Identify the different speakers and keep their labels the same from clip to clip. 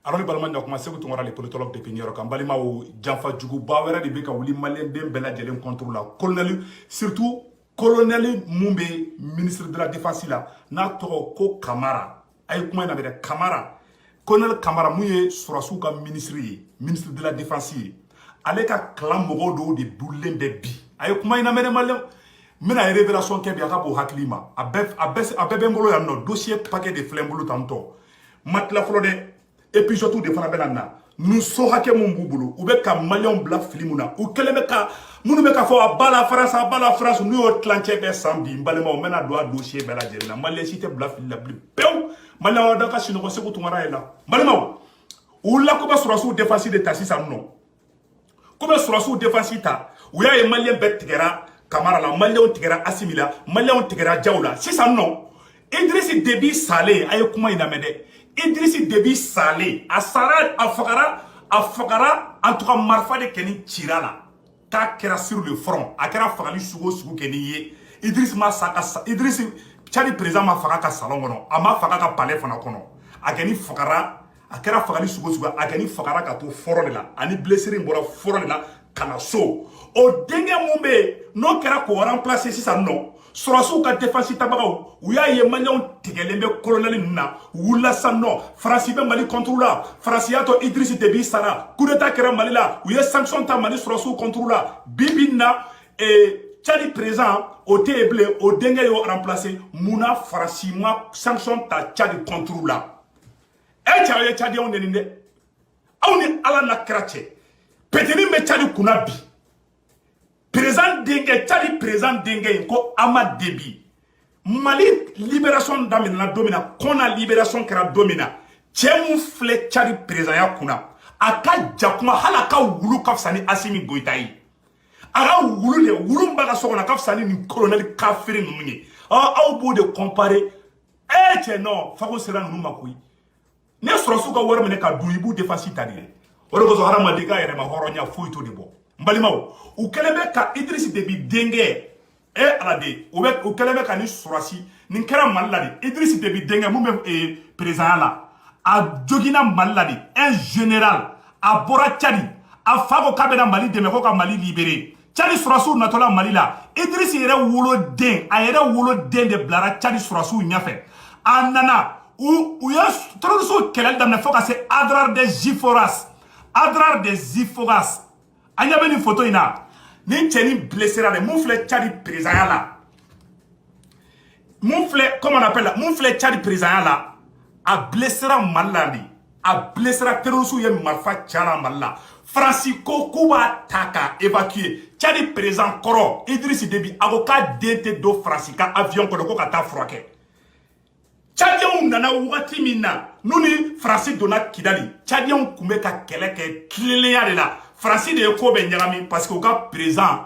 Speaker 1: Alors, les commencé à les politologues de Pignero, quand Balima ou Janfa Djougou, Bawera de Beka, ou Malien Bella de contre la colonel, surtout colonel Mumbe, ministre de la Défense, là, n'a ko Kamara, aïe, comment il avait Kamara, colonel Kamara Mouye, Surasuka ministre de la Défense, avec un clan Mogodo de Boulen de Bi, aïe, comment il avait malin. Mena révélation qui est bien pour Haklima, a bébé un dossier paquet de flambeaux tantôt. Matla Flode. Et puis surtout des fois nous sommes hacké mon boulot ou bien qu'un malien blanc filimuna ou quel est nous me faut à bala France nous au clanché des samedi balema on mena doit dossier bela djela malien cité blanc fil la plus peu malien dans cas sinon c'est pour tout mara là balema ou la ko sur sous défense de tassi ça non comme sur sous défense ta ou ya malien bet tigera Kamara la malien tigera assimila malien tigera jaoula si ça non Idriss Déby Salé ayo kuma ina mede Idriss Déby Salé a Sara a Fakara en tout cas marfa de Keni Tirala ta kera sur le front a kera fagali sugo Keni ye Idriss ma saka Idriss Tchadi président ma faga salon kono ama faga ka palais fana kono a Keni Fakara a kera fagali sugo a Keni Fakara ka to foro de la ani blessure mbora foro de la kana so o dengue mumbe no kera ko remplacer si ça non Surasu ka défense tabagaw ou ya ye malien tigelembe colonel nuna wula sanno France be Mali contrôla France ya to Idriss Déby Sara coup d'état kera Mali la ou ye sanction ta Mali Surasu contrôla bibina et Tchadi présent au table au dengue yo remplacer muna France ma sanction ta Tchadi contrôla e Tchadi on neninde awni ala na krache peteni me Tchadi kunabi Président Dengue, Tchadi président Dengue, ko Amad Déby. Mali libération d'Amina domina, qu'on a libération kera domina. Tchemou fle Tchadi président ya kuna. Aka jakuma halaka wulu kafsani Assimi Goïtaï. Aga wulu le wulu mbaga sokona kafsani ni colonel kafiri numunye. Ah au bout de comparer. Eh tche non, fako sera numa kui. Ne sorosuka wara mene ka duibu defensi tadire. Oro ko harama dega yere ma horonya fuito de bo. Mbalimao ou kelebe ka Idriss Déby Dengue e alade ou kelebe ka ni surasi ni kera maladi Idriss Déby Dengue mumbe président la a jogina maladi un général a bora Tchadi a fago kabena Mali deme ko ka Mali libéré Tchadi surasu natola Mali la Idriss yere wolo den a yere wolo den de blara Tchadi surasu nyafe anana ou ya troso kelal damna foka se Adrar des Ziforas Anya beni photo ina ni tcheni blessé là mon frère Tchadi président là mon frère comment on appelle là mon frère Tchadi président là a blessé maladi a blessé terrorisme ye marfa tchana malla Francisco Kuba taka évacué Tchadi président koro Idriss Déby avocat DT do Francisca avion ko ka ta froqué Tchadion nana wati mina nuni Francis dona Kidali Tchadion kumbe ka keleke kileya de la Francis de ko be nyagami parce que au cas présent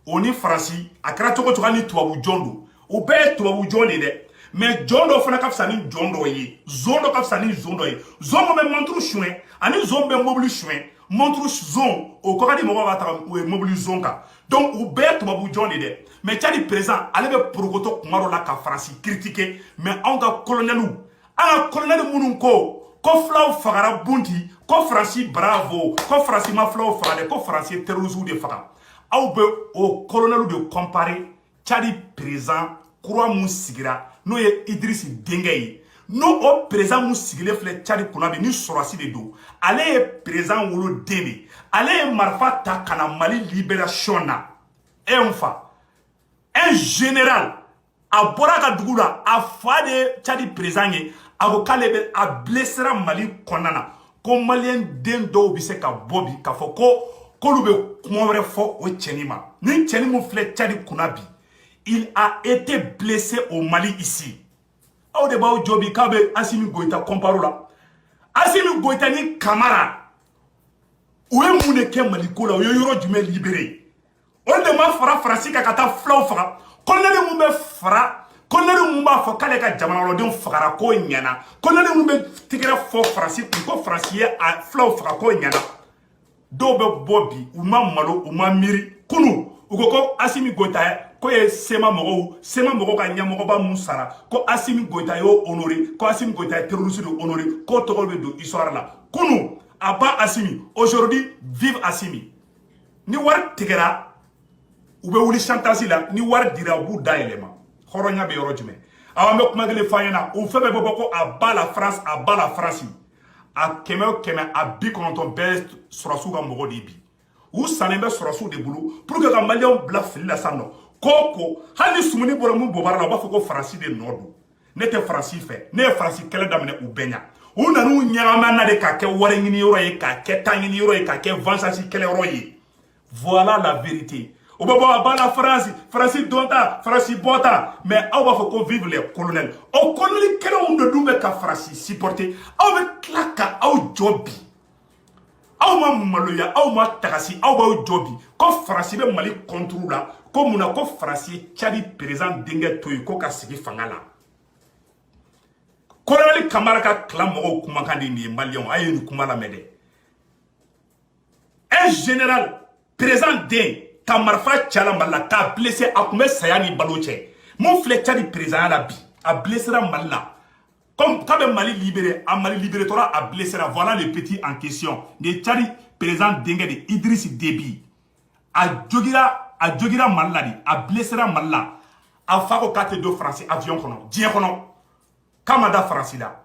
Speaker 1: on est Francis a krato to ni tuabu jondo o be tuabu jonde de mais jondo fana kapsani jondo yi zondo kapsani zondo yi zondo me montru chouin ani zombe mobile chouin montru zon o ko kadi mo ba ta mobile zonka donc o be tuabu jonde de mais Tchadi présent ale be prokoto kumaro la ka Francis critiquer mais on ga colonel mununko ko flaw fagara bunti ko Francis bravo ko Francis ma flaw fagade ko Francis terrorisme de faga aw be o colonel de comparer Tchadi présent croix musigira no ye Idriss Dengue no o présent musigile fle Tchadi kunabe ni sorasi de do ale présent wolo demi ale marfa ta kana Mali libération na enfa un général a boraka dugula a fa de Tchadi présent ye avocat lebe a blessera Mali konana ko malien den do bi se ka bobi ka fo ko lube kumore fo o tchenima ni tchenimo fle Tchadi kunabi il a été blessé au Mali ici au débat au jobi kabe Assimi Goïta comparo la Assimi Goïta ni Kamara ou e mune ke Mali ko la o yoro dume libéré on demande fara Francis ka kata flaw fara kolele mu be fara kolele mu ba fo kale ka jamana lo den fara ko nyana kolele mu be tigre fo Francis ko Francis a flaw fara ko nyana do be bobi ou ma malo ou ma miri kunu ou ko Assimi Goïta ko ye sema mogo ka ɲɛmɔgɔba mun sara ko Assimi Goïta y'o honoré ko Assimi Goïta ye terroriste de honoré ko tɔgɔ bɛ don histoire la kunu a ba Assimi aujourd'hui vive Assimi ni wari tigɛra u bɛ wuli chantage la ni wari dira u b'u da yɛlɛma hɔrɔnya bɛ yɔrɔ jumɛn aw an bɛ kuma kelen f'a ɲɛna u fɛn bɛɛ bɛ bɔ ko a ba la France a ba la France a kɛmɛ o kɛmɛ a 90 bɛɛ sɔrɔsiw ka mɔgɔ de bi u sannen bɛ sɔrɔsiw de bolo pour que ka maliyɛnw bila fili la san nɔ ko hali ni sumuni bɔra mun bɔbara la u b'a fɔ ko Faransi de nɔ don ne tɛ Faransi fɛ ne ye Faransi kɛlɛ daminɛ u bɛɛ ɲa u nan'u ɲagama na de k'a kɛ wari ɲini yɔrɔ ye k'a kɛ tan ɲini yɔrɔ ye k'a kɛ vengeance kɛlɛ yɔrɔ ye voilà la vérité o bɛ bɔ a ba la Faransi don ta Faransi bɔ ta mais aw b'a fɔ ko vive les colonels o colonel kɛlɛw de dun bɛ ka Faransi supporter aw bɛ tila ka aw jɔ bi aw ma maloya aw ma tagasi aw b'aw jɔ bi ko Faransi bɛ Mali contre la ko mun na ko Faransi ye Tchadi président denkɛ to yen ko ka sigi fanga la colonel Kamara ka clan mɔgɔw kumakan de nin ye maliyɛnw a ye nin kuma lamɛn dɛ un général président den ka marifa cala Mali la k'a blessé a tun bɛ saya ni balo cɛ mun filɛ Tchadi président la bi a blessera Mali la comme k'a bɛ Mali libéré a Mali libéré tora a blessera voilà le petit en question de Tchadi président denkɛ de Idriss Déby a jogira Mali la de a blessera Mali la a fa ko k'a tɛ don Faransi avion kɔnɔ diɲɛ kɔnɔ k'a ma da Faransi la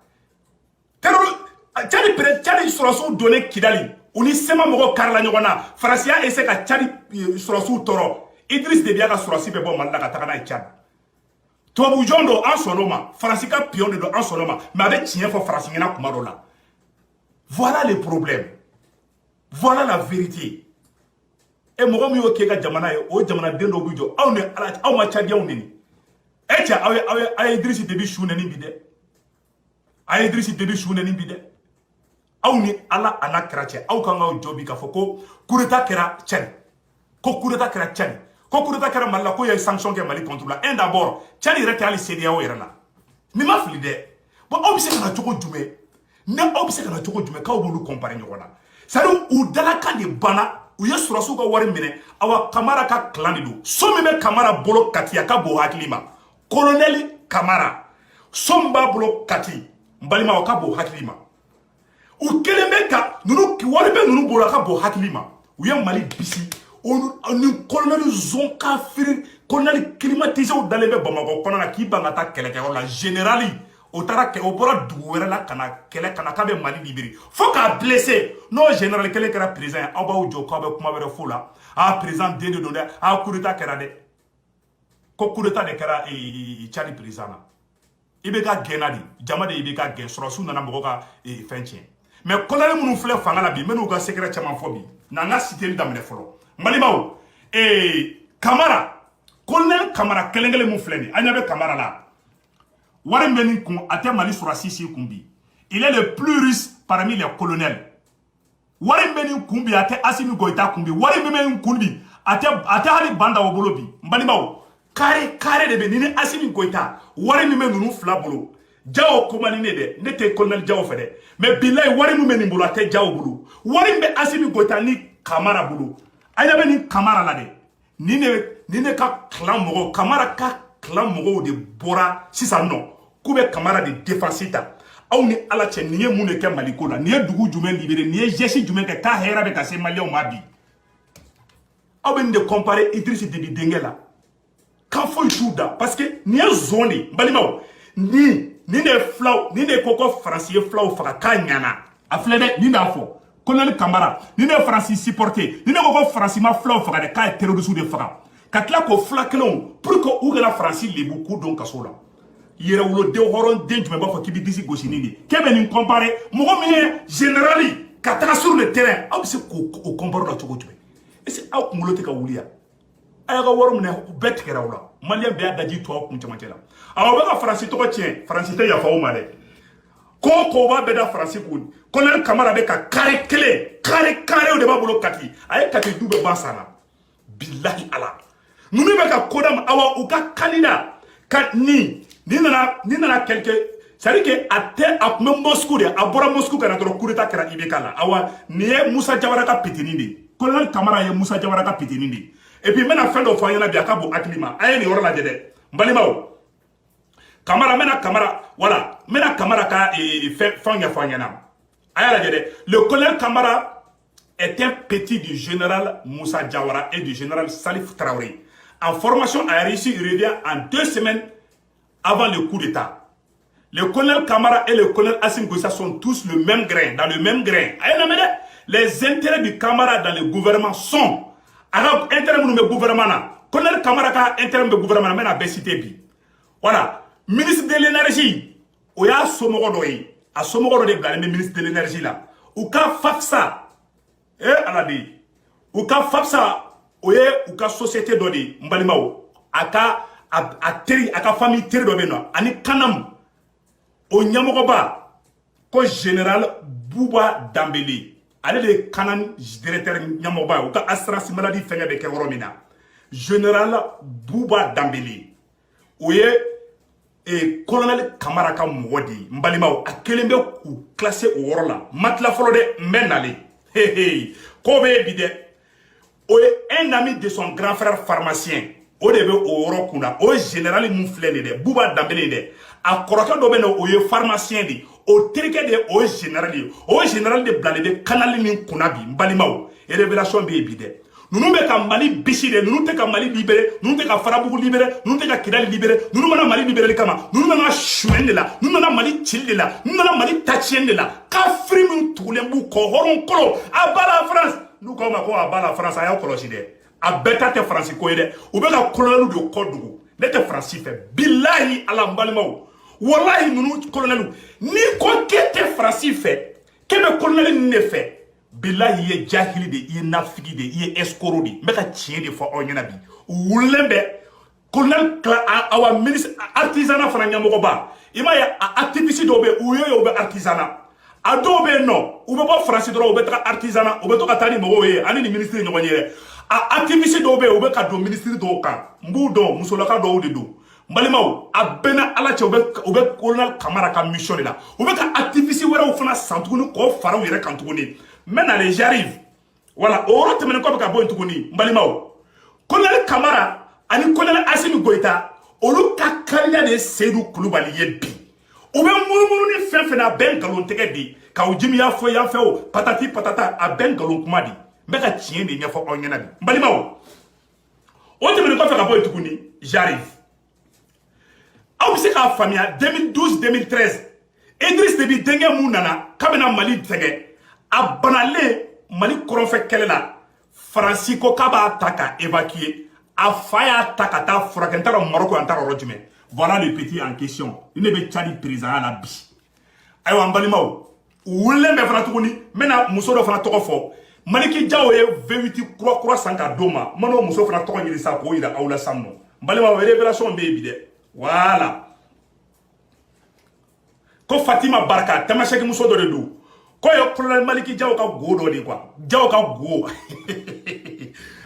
Speaker 1: Tchadi sɔrɔsiw donnen Kidali u ni sema mɔgɔw karila ɲɔgɔn na Faransi y'a essayer ka Tchadi sɔrɔsiw tɔrɔ Idriss Déby ka sɔrɔsi bɛ bɔ Mali la ka taga n'a ye Tchad tubabu jɔn don an sɔnn'o ma Faransi ka pion de don an sɔnn'o ma mais a bɛ tiɲɛ fɔ Faransi ɲɛna kuma dɔ la voilà le problème voilà la vérité e mɔgɔ min y'o kɛ ka jamana ye o jamanaden dɔw bɛ jɔ aw ma Tchadiens neni e cɛ aw ye Idriss Déby su neni bi dɛ a ye Idriss Déby su neni bi dɛ aw ni Ala a n'a kɛra cɛ aw kan k'aw jɔ bi k'a fɔ ko coup d'état kɛra Tchad ko coup d'état kɛra Tchad ko coup d'état kɛra Mali la ko ye sanction kɛ Mali contre la un d'abord Tchad yɛrɛ tɛ hali CEDEAO yɛrɛ la ni ma fili dɛ bon aw bɛ se ka na cogo jumɛn ni aw bɛ se ka na cogo jumɛn k'aw b'olu comparer ɲɔgɔn na c'est à dire u dalakan de banna u ye sɔrɔsiw ka wari minɛ awa Kamara ka clan de don so min bɛ Kamara bolo Kati a ka bon hakili ma colonel Kamara so min b'a bolo Kati n balima o ka bon hakili ma u kelen bɛ ka ninnu wari bɛ ninnu bolo a ka bon hakili ma u ye Mali bisi ni colonel zon kafiri colonel climatisé dalen bɛ Bamakɔ kɔnɔ na k'i ban ka taa kɛlɛkɛyɔrɔ la générali o taara o bɔra dugu wɛrɛ la ka na kɛlɛ ka na k'a bɛ Mali libéré fo k'a blessé n'o général kelen kɛra président ye aw b'aw jɔ k'aw bɛ kuma wɛrɛ fo la président den de don dɛ coup d'état kɛra dɛ ko coup d'état de kɛra Tchadi président na i bɛ ka gɛnna de jama de i bɛ ka gɛn sɔrɔsiw nana mɔgɔ ka fɛn tiɲɛ mais colonel minnu filɛ fanga la bi n bɛ n'u ka secret caman fɔ bi n'an ka citer daminɛ fɔlɔ Malibaw Kamara colonel Kamara kelen mun filɛ nin an ɲɛ bɛ Kamara la wari min bɛ nin kun a tɛ Mali sɔrɔsi si kun bi il est le plus riche parmi les colonels wari min bɛ nin kun bi a tɛ Assimi Goïta kun bi wari min bɛ nin kun bi a tɛ hali banda o bolo bi n balimaw carré de bɛ ni Assimi Goïta wari min bɛ ninnu fila bolo Jao komani ne dɛ ne tɛ colonel Jao fɛ dɛ mais bilayi wari min bɛ nin bolo a tɛ Jao bolo wari min bɛ Assimi Goïta ni Kamara bolo a ɲɛ bɛ nin Kamara la dɛ ni ne ka clan mɔgɔw Kamara ka clan mɔgɔw de bɔra sisan nɔ k'u bɛ Kamara de défense ta aw ni Ala cɛ nin ye mun de kɛ Mali ko la nin ye dugu jumɛn libéré nin ye geste jumɛn kɛ k'a hɛrɛ bɛ ka se maliyɛnw ma bi aw bɛ nin de comparer Idriss Déby denkɛ la kan foyi t'u da parce que nin ye zon de balimaw nin de ko ko Faransi ye fulaw faga k'a ɲana a filɛ dɛ nin b'a fɔ colonel Kamara nin de ye Faransi supporté nin de ko ko Faransi ma fulaw faga dɛ k'a ye terroriste de faga ka tila k'o fula kelenw pour que u kana Faransi lebu k'u don kaso la yɛrɛwoloden hɔrɔnden jumɛn b'a fɔ k'i bɛ disi gosi nin de k'e bɛ nin comparer mɔgɔ min ye générali ka taga sur le terrain aw bɛ se k'o comparer la cogo jumɛn est-ce que aw kunkolo tɛ ka wuli yan a y'a ka wari minɛ bɛɛ tigɛra aw la maliyɛn bɛɛ y'a daji to aw kun cɛmancɛ la aw bɛ ka Faransi tɔgɔ tiɲɛ Faransi tɛ yafa aw ma dɛ ko b'a bɛɛ da Faransi kun colonel Kamara bɛ ka carré o de b'a bolo Kati a ye Kati du bɛɛ ban san na bilahi Ala ninnu bɛ ka koda ma awa u ka candidat ka ni nana quelque c'est-à-dire que a tun bɛ Moscou de a bɔra Moscou ka na dɔrɔn coup d'état kɛra IBK la awa nin ye Musa Jawara ka petini de colonel Kamara ye Musa Jawara ka petini de Et puis maintenant fin de fois yana biaka bo aklima ayeni ora la jede mbalimao Camara mena Camara voilà mena Camara ka fanya na aya la jede le colonel Camara est un petit du général Moussa Diawara et du général Salif Traoré en formation aérienne. Il revient en 2 semaines avant le coup d'état. Le colonel Camara et le colonel Assimi Goïta sont tous le même grain, dans le même grain. Les intérêts du Camara dans le gouvernement sont. Alors, intérêt du gouvernement, colonel Camara a intérêt du gouvernement, mais n'a cité bi. Voilà. Ministre de l'énergie, il y a Somogodoy, à Somogodoy, le ministre de l'énergie là. Ou ka Fafsa, aladi. Ou ka Fafsa, ou ka société d'odi, Mbalimao, aka famille teri d'obeno, ani Kanam. Au Nyamogoba, ko général Bouba Dambélé, allez le canon directeur Nyamogoba, ou ka assurance maladie fenge de Kevoromina. Général Bouba Dambélé, ou et colonel Kamaraka Mwadi, Mbalimao, a kelembe ou classé au Orla, Matla Folode Menale, Kobe Bide, ou un ami de son grand frère pharmacien, au début au Orokuna, au général Mouflene de Bouba Dambélé de. A koroka do beno o ye pharmacien di o terike de o général de blale de kanali ni kunabi mbalimaw e révélation be bide nunu be ka Mali bisi de nunu te ka Mali libéré nunu te ka Farabugu libéré nunu te ka Kidali libéré nunu mana Mali libéré kama nunu mana chouen de la nunu mana Mali chill de la nunu mana Mali tachien de la ka fri mun tulembu ko horon kolo a bala France nous ko ma ko a bala France a ya kolosi de a beta te France ko de o be ka colonel de kodugu ne te France fait billahi ala mbalimaw wallahi nous colonel ni ko kete France fait que le colonel ne fait billahi ye jahili de ye nafigi de ye escroc de me ka tie de fo onyana bi wulembe colonel awa ministre artisanat fana nyamoko ba ima ya activiste do be uyo be artisanat ado be no ube ba France do be tra artisanat ube to ka tani mo ye ani ni ministre nyonyere activiste do be ube ka do ministre do kan mbudo musolaka do de do Mbalimao, a bena ala che oube colonel Camara ka mission de la. Oube ka activiste wera ou fana santuguni ko fara ou yere kantuguni. Maintenant j'arrive. Voilà, oro temene ko ka bo ntuguni. Mbalimao. Colonel Camara ani colonel Assimi Goïta, olu ka kanya de Seydou Koulibaly ye bi. Oube munu ni fen na ben galon tege di. Ka o jimi ya fo patati patata a ben galon kuma di. Mbeka tien de nyafo onyana bi. Mbalimao. O temene ko ka bo ntuguni. J'arrive. Aw se ka famia 2012-2013 Idriss Déby denge munana kabena Mali tege a banale Mali koronfe kelela Francisco kaba taka évacuer a faya taka ta furakentara Maroc antara rojume. Voilà le petit en question. Il ne be tchadi président la bi. Aywa mbalimaw wulembe fana tuguni mena muso do fana togo fo Maliki Diaw ye 28 croix sanka doma mano muso fana togo nyiri sa ko ira awla samno mbalimaw révélation be bi de. Voilà. Ko Fatima Barka, Tamasheki muso do de do. Ko yo colonel Maliki Diaw ka go do de quoi. Diaw ka go.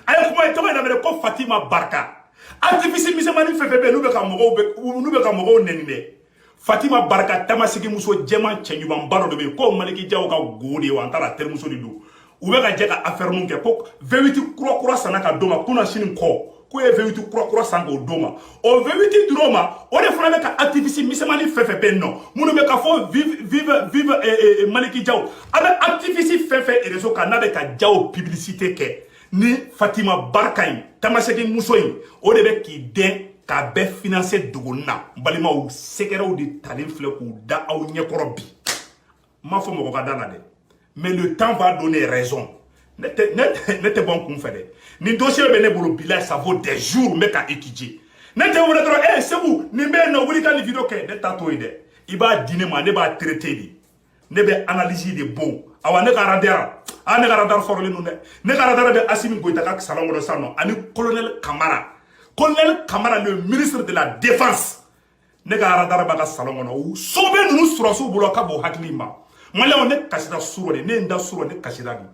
Speaker 1: Ayo kuma to na mere ko Fatima Barka. Activiste mise mani fefebe nu be ka mogo nenine. Fatima Barka Tamasheki muso jema chenyuba mbaro de be ko Maliki Diaw ka go de wa ntara tel muso de do. Ube ka jeka affaire mun ke ko 28 croix sanaka doma kuna shinin ko. Ko e 28 croix sango doma o 28 droma o de fana ka activiste misemani fefe no munu be ka fo vive Maliki Diaw abe activiste fefe e reso ka na be ka Diaw publicité ke ni Fatima Barka Tamasheki muso yi o de be ki den ka be financer duguna balima o sekeraw de talin fle ko da aw nyekoro bi ma fo mo ko da na de mais le temps va donner raison. N'était bon qu'on fait. Ni dossier bene bolo bilal ça vaut des jours mais qu'à étudier. N'était on trop c'est vous ni ben no wuli kan vidéo ke de tato ide. Iba dîner ma ne ba traiter di. Ne be analyser de bon. Awa ne ka radar. Ne ka radar for le nous ne ka radar de Assimi Goïta ka salon de salon ani colonel Camara. Colonel Camara le ministre de la défense. Ne ka radar ba ka salon no. Sobe nous sura so bolo ka bo haklima. Mala on ne kasida suro ne nda suro ne kasida ni.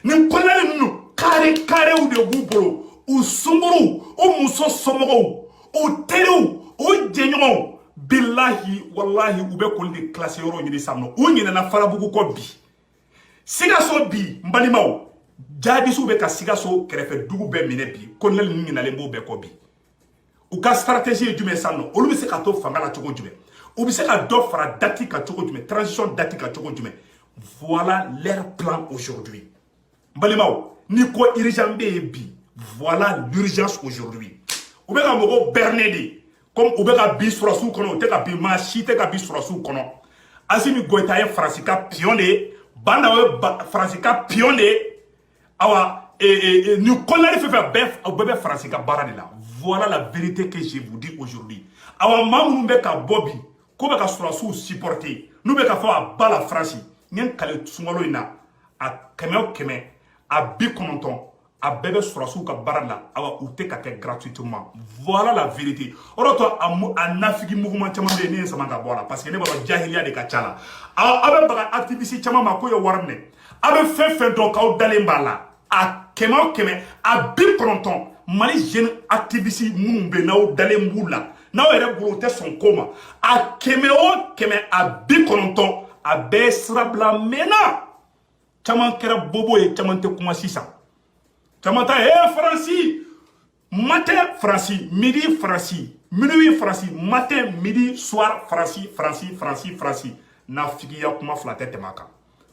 Speaker 1: Ni colonel nous carré ou de goubro ou sumuru ou muso somogo ou telu ou djenyo billahi wallahi ube kolli classe yoro ni samno ou ni na Farabugu ko bi siga so bi mbalimaw jihadistes bɛ ka Sikaso kɛrɛfɛ dugu bɛɛ minɛ bi colonel ninnu ɲinalen b'o bɛɛ kɔ bi u ka stratégie ye jumɛn san nɔ olu bɛ se ka to fanga la cogo jumɛn u bɛ se ka dɔ fara date kan cogo jumɛn transition date kan cogo jumɛn voilà leur plan aujourd'hui n balimaw ni ko urgence bɛ yen bi voilà l'urgence aujourd'hui u bɛ ka mɔgɔw berner de comme u bɛ ka bi sɔrɔsiw kɔnɔ u tɛ ka bi maa si tɛ ka bi sɔrɔsiw kɔnɔ Assimi Goïta ye Faransi ka pion de ye Banda ye Faransi ka pion de ye awa ni colonel fait bɛɛ Faransi ka baara de la voilà la vérité que je vous dis aujourd'hui awa maa minnu bɛ ka bɔ bi ko bɛ ka sɔrɔsiw supporter n'u bɛ ka fɔ a ba la Faransi n ye kale sunkalo in na a 100 a 90 a bɛɛ bɛ sɔrɔsiw ka baara la awa u tɛ ka kɛ gratuitement voilà la vérité o de to a nafigi mouvement caman bɛ yen ne ye sama ka bɔ a la parce que ne b'a dɔn jahiliya de ka ca la a bɛ baga activiste caman ma ko ye wari minɛ a bɛ fɛn fɛn dɔn k'aw dalen b'a la a 100 a 90 Mali jeune activiste minnu bɛ n'aw dalen b'u la n'aw yɛrɛ bolo tɛ sɔn ko ma a 100 o 100 a 90 a bɛɛ sira bila mɛnna caman kɛra bobo ye caman tɛ kuma sisan caman ta Faransi matin Faransi midi Faransi minuit Faransi matin midi soir Faransi na figiya kuma fila tɛ tɛmɛ a kan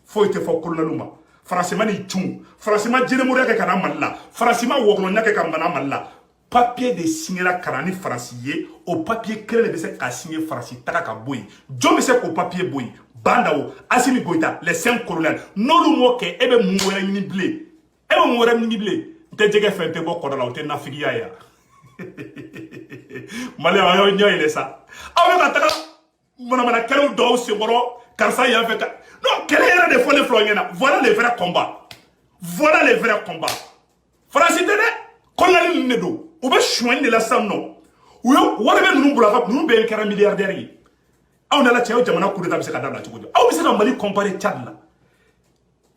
Speaker 1: foyi tɛ fɔ colonel ma Faransi ma ni tun Faransi ma jɛnɛmɔrɔya kɛ ka na Mali la Faransi ma wɔkulɔnya kɛ ka na Mali la papier de signera ka na ni Faransi ye o papier kelen de bɛ se ka signer Faransi taga ka bɔ yen jɔn bɛ se k'o papier bɔ yen Banda o Assimi Goïta les 5 colonels n'olu m'o kɛ e bɛ mun wɛrɛ ɲini bilen e bɛ mun wɛrɛ ɲini bilen n tɛ jɛgɛ fɛn tɛ bɔ kɔda la o tɛ nafigiya ye Malien a y'aw ɲɛ yɛlɛ sa aw bɛ ka taga manamanakɛlaw dɔw senkɔrɔ karisa yan fɛ ka non kɛlɛ yɛrɛ de fɔlen filɛ ɲɛna voilà les vrais combats Faransi tɛ dɛ colonel ninnu de don u bɛ suɲɛni de la sisan nɔ u ye wari bɛ ninnu bolo a ka ninnu bɛɛ kɛra milliardaire ye aw nana cɛ jamana coup d'état bɛ se ka dabila cogo di aw bɛ se ka Mali comparer Tchad la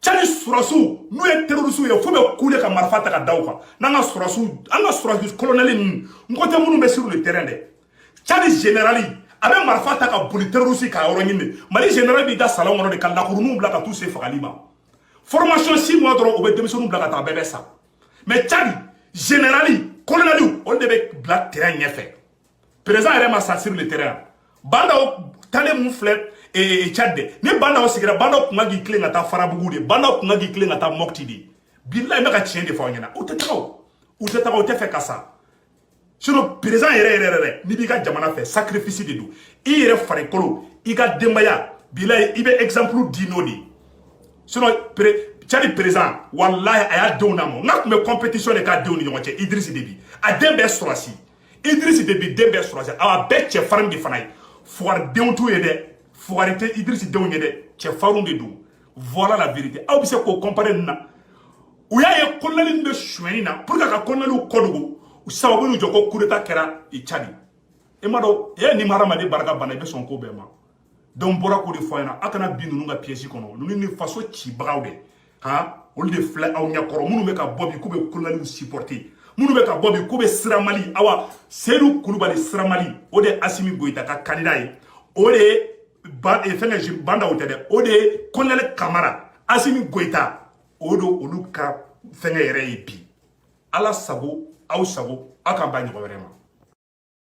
Speaker 1: Tchad sɔrɔsiw n'u ye terroriste ye fo bɛ kule ka marifa ta ka da u kan n'an ka sɔrɔsiw colonel ninnu n ko tɛ minnu bɛ sur le terrain dɛ Tchad général a bɛ marifa ta ka boli terroriste ka yɔrɔ ɲini Mali général b'i da salon kɔnɔ de ka lakuruninw bila ka t'u se fagali ma formation 6 mois dɔrɔn u bɛ denmisɛnninw bila ka taa bɛɛ bɛ sa mais Tchad général colonel olu de bɛ bila terrain ɲɛfɛ président yɛrɛ ma sa sur le terrain Banda tale mun filɛ Tchad de ni Banda sigira Banda kun ka k'i tilen ka taa Farabugu de Banda kun ka k'i tilen ka taa Mopti de bilahi n bɛ ka tiɲɛ de fɔ aw ɲɛna u tɛ taga u tɛ fɛ ka sa sinon président yɛrɛ n'i b'i ka jamana fɛ sacrifice de don i yɛrɛ farikolo i ka denbaya bilahi i bɛ exemple di n'o de sinon Tchad président wallahi a y'a denw lamɔ n ka tun bɛ compétition de k'a denw ni ɲɔgɔn cɛ Idriss Déby a den bɛɛ sɔrɔsi Idriss Déby den bɛɛ sɔrɔsi a bɛɛ cɛfarin de fana ye fugaridenw t'u ye dɛ fugari tɛ Idriss denw ye dɛ cɛfarinw de don voilà la vérité aw bɛ se k'o comparer nin na u y'a ye colonel bɛ suɲɛni na pour que ka colonel kɔdogo u sababu n'u jɔ ko coup d'état kɛra Tchad e ma dɔn ni ma hadamaden barika banna i bɛ sɔn ko bɛɛ ma donc n bɔra k'o de fɔ a ɲɛna a kana bin ninnu ka piège kɔnɔ ninnu ni faso cibagaw de olu de filɛ aw ɲɛkɔrɔ minnu bɛ ka bɔ bi k'u bɛ colonel supporter minnu bɛ ka bɔ bi k'u bɛ Sira Mali awa Seydou Kulubali Sira Mali o de ye Assimi Goïta ka candidat ye o de ye Banda o tɛ dɛ o de ye colonel Kamara Assimi Goïta o de olu ka fɛngɛ yɛrɛ ye bi Ala sago aw sago aw k'an ba ɲɔgɔn wɛrɛ ma